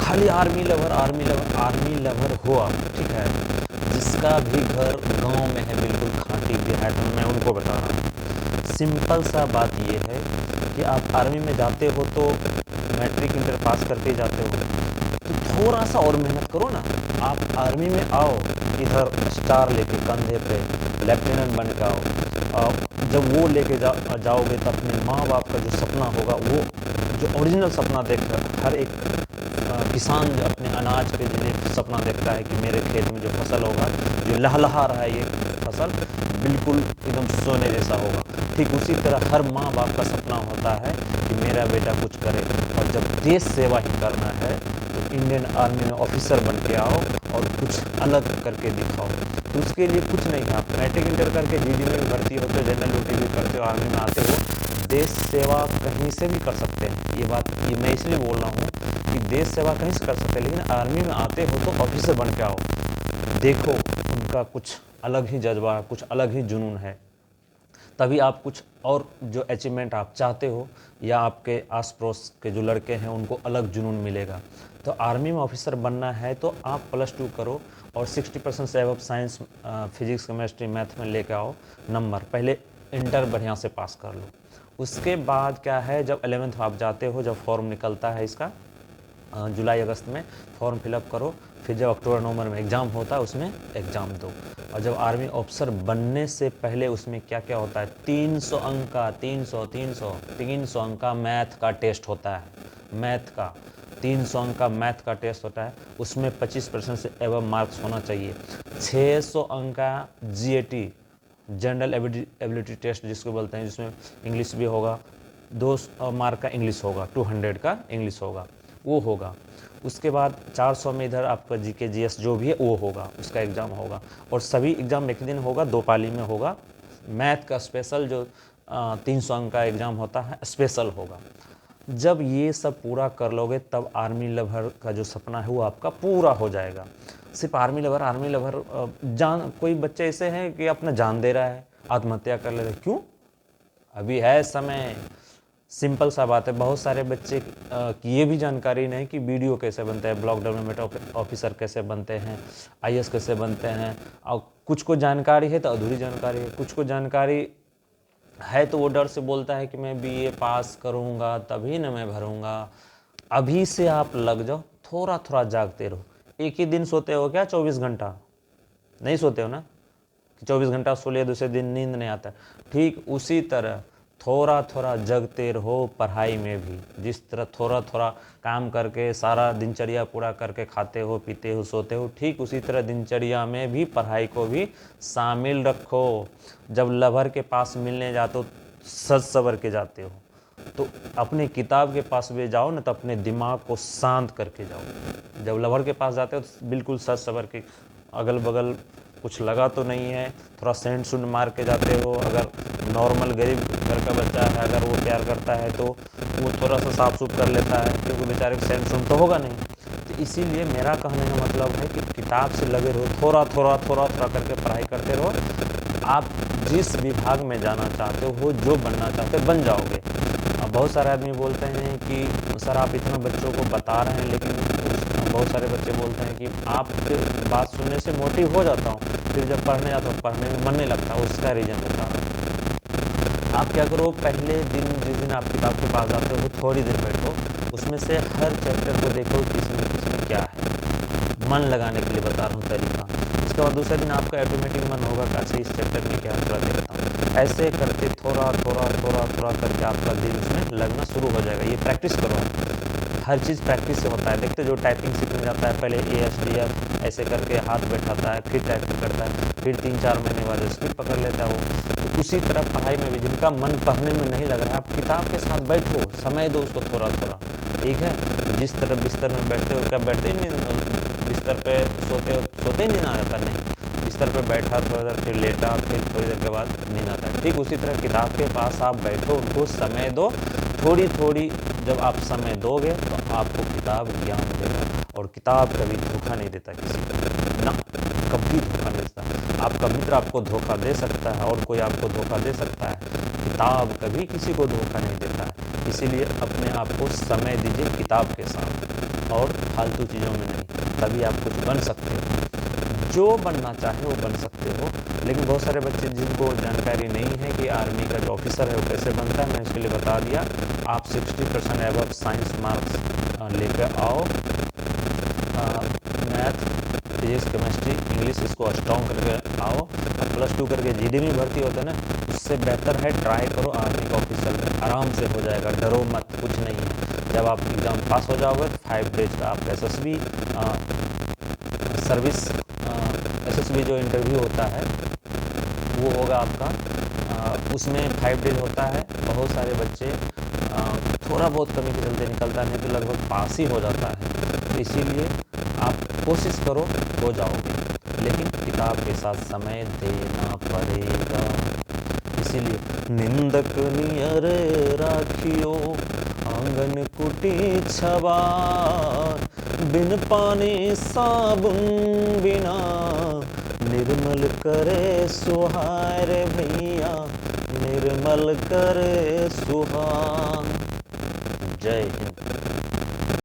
खाली army lover army lover army lover हो आप, ठीक है, जिसका भी घर गांव में है, बिल्कुल खाटी देहात में, मैं उनको बता रहा हूँ। सिंपल सा बात ये है कि आप आर्मी में जाते हो तो मैट्रिक इंटर पास करके जाते हो, तो थोड़ा सा और मेहनत करो ना। आप आर्मी में आओ, इधर स्टार लेके कंधे पे लेफ्टिनेंट बन के आओ, और जब वो लेके जाओगे तो अपने माँ बाप का जो सपना होगा, वो जो ओरिजिनल सपना देख हर एक किसान जो अपने अनाज के लिए सपना देखता है कि मेरे खेत में जो फसल होगा, जो लहलहा रहा है ये फसल, बिल्कुल एकदम सोने जैसा होगा। ठीक उसी तरह हर माँ बाप का सपना होता है कि मेरा बेटा कुछ करे, और जब देश सेवा ही करना है तो इंडियन आर्मी में ऑफिसर बन के आओ और कुछ अलग करके दिखाओ। तो उसके लिए कुछ नहीं है, आप मैट्रिक इंटर करके जीडी में भी भर्ती होते हो, जनरल ड्यूटी भी करते हो, आर्मी में आते हो, देश सेवा कहीं से भी कर सकते हैं। ये मैं इसलिए बोल रहा हूँ कि देश सेवा कहीं से कर सकते हैं, लेकिन आर्मी में आते हो तो ऑफिसर बन के आओ। देखो उनका कुछ अलग ही जज्बा है, कुछ अलग ही जुनून है, तभी आप कुछ और जो अचीवमेंट आप चाहते हो, या आपके आस पड़ोस के जो लड़के हैं उनको अलग जुनून मिलेगा। तो आर्मी में ऑफिसर बनना है तो आप +2 करो और 60% से अब साइंस, फिजिक्स, केमिस्ट्री, मैथ में लेके आओ नंबर। पहले इंटर बढ़िया से पास कर लो। उसके बाद क्या है, जब 11th आप जाते हो, जब फॉर्म निकलता है इसका जुलाई अगस्त में, फॉर्म फिलअप करो, फिर जब अक्टूबर नवंबर में एग्ज़ाम होता है उसमें एग्ज़ाम दो। और जब आर्मी ऑफिसर बनने से पहले उसमें क्या क्या होता है, 300 अंक का 300 अंक का मैथ का टेस्ट होता है। मैथ का 300 अंक का मैथ का टेस्ट होता है, उसमें 25% से एबव मार्क्स होना चाहिए। 600 अंक का GAT, जनरल एबिलिटी टेस्ट जिसको बोलते हैं, जिसमें इंग्लिश भी होगा, 200 मार्क का इंग्लिश होगा, 200 का इंग्लिश होगा, वो होगा। उसके बाद 400 में इधर आपका GK GS जो भी है वो होगा, उसका एग्ज़ाम होगा। और सभी एग्ज़ाम एक दिन होगा, 2 पाली में होगा। मैथ का स्पेशल जो 300 अंक का एग्ज़ाम होता है, स्पेशल होगा। जब ये सब पूरा कर लोगे तब आर्मी लवर का जो सपना है वो आपका पूरा हो जाएगा। सिर्फ आर्मी लवर जान, कोई बच्चे ऐसे हैं कि अपना जान दे रहा है, आत्महत्या कर ले रहे, क्यों? अभी है समय। सिंपल सा बात है, बहुत सारे बच्चे की ये भी जानकारी नहीं कि BDO कैसे बनते हैं, ब्लॉक डेवलपमेंट ऑफिसर कैसे बनते हैं, IAS कैसे बनते हैं। और कुछ को जानकारी है तो अधूरी जानकारी है, कुछ को जानकारी है तो वो डर से बोलता है कि मैं BA पास करूँगा तभी ना मैं भरूँगा। अभी से आप लग जाओ, थोड़ा थोड़ा जागते रहो। एक ही दिन सोते हो क्या 24 घंटा? नहीं सोते हो ना, कि 24 घंटा सो लिया दूसरे दिन नींद नहीं आता। ठीक उसी तरह थोड़ा थोड़ा जगते रहो पढ़ाई में भी। जिस तरह थोड़ा थोड़ा काम करके सारा दिनचर्या पूरा करके खाते हो, पीते हो, सोते हो, ठीक उसी तरह दिनचर्या में भी पढ़ाई को भी शामिल रखो। जब लवर के पास मिलने जाते हो सज सवर के जाते हो, तो अपने किताब के पास भी जाओ ना, तो अपने दिमाग को शांत करके जाओ। जब लवर के पास जाते हो तो बिल्कुल सज सवर के, अगल बगल कुछ लगा तो नहीं है, थोड़ा सेंट सुंड मार के जाते हो। अगर नॉर्मल गरीब घर का बच्चा है, अगर वो प्यार करता है तो वो थोड़ा सा साफ सुफ कर लेता है, क्योंकि बेचारे को सेंट सुंड तो होगा नहीं। तो इसीलिए मेरा कहने का मतलब है कि किताब से लगे रहो, थोड़ा थोड़ा करके पढ़ाई करते रहो। आप जिस विभाग में जाना चाहते हो, जो बनना चाहते हो, बन जाओगे। अब बहुत सारे आदमी बोलते हैं कि सर आप इतना बच्चों को बता रहे हैं, लेकिन बहुत सारे बच्चे बोलते हैं कि आपके बात सुनने से मोटिव हो जाता हूँ, फिर जब पढ़ने जाता हूँ पढ़ने में मन नहीं लगता। उसका रीज़न बता रहा हूँ। आप क्या करो, पहले दिन जिस दिन आप किताब के पास जाते हो थोड़ी देर बैठो, उसमें से हर चैप्टर को देखो किसमें क्या है। मन लगाने के लिए बता रहा हूँ तरीका। उसके बाद दूसरे दिन आपका ऑटोमेटिक मन होगा कि अच्छा इस चैप्टर में क्या है, थोड़ा देखता हूँ। ऐसे करते थोड़ा करके आपका दिल उसमें लगना शुरू हो जाएगा। ये प्रैक्टिस करो, हर चीज़ प्रैक्टिस से होता है। देखते जो टाइपिंग सीखने जाता है, पहले ASDF ऐसे करके हाथ बैठाता है, फिर टाइपिंग करता है, फिर 3-4 महीने बाद स्पीड पकड़ लेता है वो। तो उसी तरह पढ़ाई में भी जिनका मन पढ़ने में नहीं लग रहा है, आप किताब के साथ बैठो, समय दो उसको थोड़ा थोड़ा, ठीक है। जिस तरह बिस्तर में बैठते हो, क्या बैठते ही नहीं, बिस्तर पे सोते ही नींद आ जाता नहीं, बिस्तर पे बैठा थोड़ा देर, फिर लेटा, फिर थोड़ी देर के बाद नींद आता है। ठीक उसी तरह किताब के पास आप बैठो, उनको समय दो, थोड़ी जब आप समय दोगे तो आपको किताब ज्ञान देगा। और किताब कभी धोखा नहीं देता किसी को ना, कभी धोखा नहीं देता। आपका मित्र आपको धोखा दे सकता है और कोई आपको धोखा दे सकता है, किताब कभी किसी को धोखा नहीं देता है। इसीलिए अपने आप को समय दीजिए किताब के साथ। और फालतू चीज़ों में नहीं, तभी आप कुछ बन सकते हो। जो बनना चाहे वो बन सकते हो, लेकिन बहुत सारे बच्चे जिनको जानकारी नहीं है कि आर्मी का जो ऑफिसर है वो कैसे बनता है, मैं इसके लिए बता दिया। आप 60% एबव साइंस मार्क्स लेकर आओ, मैथ, फिजिक्स, केमिस्ट्री, इंग्लिश इसको स्ट्रॉन्ग करके आओ। अब +2 करके जीडी में भर्ती होता है ना, उससे बेहतर है ट्राई करो आर्मी का ऑफिसर में, आराम से हो जाएगा, डरो मत, कुछ नहीं है। जब आप एग्ज़ाम पास हो जाओगे तो 5 डेज का आपका एसएसबी सर्विस एसएसबी जो इंटरव्यू होता है वो होगा आपका, उसमें 5 डेज होता है। बहुत सारे बच्चे थोड़ा बहुत कमी के चलते निकलता है, नहीं तो लगभग पास ही हो जाता है। तो इसीलिए आप कोशिश करो, हो जाओगे, लेकिन किताब के साथ समय देना पड़ेगा। इसीलिए निंदक नियर राखियो आंगन कुटी छबार, बिन पानी साबुन बिना निर्मल करे सुहार भैया, निर्मल करे सुहार। जय हिंद।